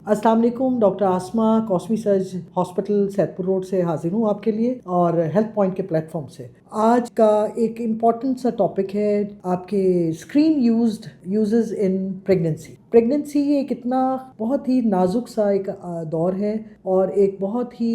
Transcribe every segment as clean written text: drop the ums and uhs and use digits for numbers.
अस्सलाम वालेकुम, डॉक्टर आसमा कॉस्मी surge hospital Saidpur road से हाजिर हूँ आपके लिए और हेल्थ पॉइंट के प्लेटफॉर्म से। आज का एक इम्पॉर्टेंट सा टॉपिक है आपके स्क्रीन यूजेस इन प्रेगनेंसी एक इतना बहुत ही नाजुक सा एक दौर है और एक बहुत ही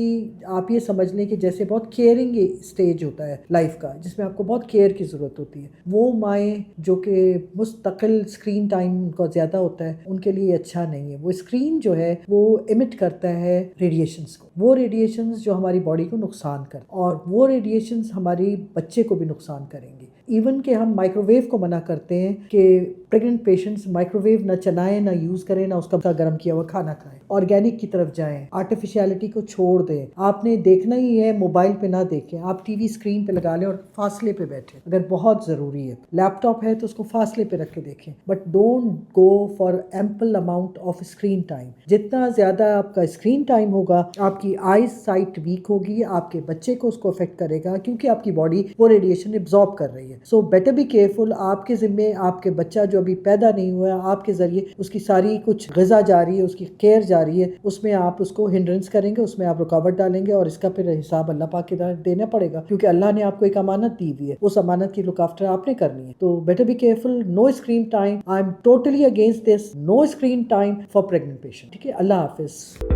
आप ये समझ लें कि जैसे बहुत केयरिंग स्टेज होता है लाइफ का, जिसमें आपको बहुत केयर की ज़रूरत होती है। वो माएँ जो कि मुस्तकिल स्क्रीन टाइम उनका ज़्यादा होता है, उनके लिए अच्छा नहीं है। वो स्क्रीन जो है वो इमिट करता है रेडिएशंस को, वो रेडिएशंस जो हमारी बॉडी को नुकसान कर, और वो रेडिएशंस हमारी बच्चे को भी नुकसान करेंगे। इवन कि हम माइक्रोवेव को मना करते हैं कि प्रेग्नेंट पेशेंट्स माइक्रोवेव ना चलाएं, ना यूज़ करें, ना उसका गर्म किया हुआ खाना खाएं, ऑर्गेनिक की तरफ जाएं, आर्टिफिशियलिटी को छोड़ दें। आपने देखना ही है, मोबाइल पे ना देखें, आप टीवी स्क्रीन पे लगा लें और फासले पे बैठें। अगर बहुत ज़रूरी है, लैपटॉप है तो उसको फासले पे रख के देखें, but don't go for ample amount of screen time. जितना ज़्यादा आपका स्क्रीन टाइम होगा, आपकी आईज साइट वीक होगी, आपके बच्चे को उसको अफेक्ट करेगा, क्योंकि आपकी बॉडी वो रेडिएशन एब्जॉर्ब कर रही है। So better be careful. आपके ज़िम्मे आपके बच्चा जो अभी पैदा नहीं हुआ है, आपके ज़रिए उसकी सारी कुछ ग़िज़ा जा रही है, उसकी केयर जा रही है, उसमें आप उसको हिंड्रेंस करेंगे, उसमें आप रुकावट डालेंगे और इसका फिर हिसाब अल्लाह पाक के देना पड़ेगा, क्योंकि अल्लाह ने आपको एक अमानत दी हुई है, उस अमानत की लुक आफ्टर आपने करनी है। तो better be careful. No screen time. I am totally against this. No screen time for pregnant patient. ठीक है, अल्लाह हाफिज़।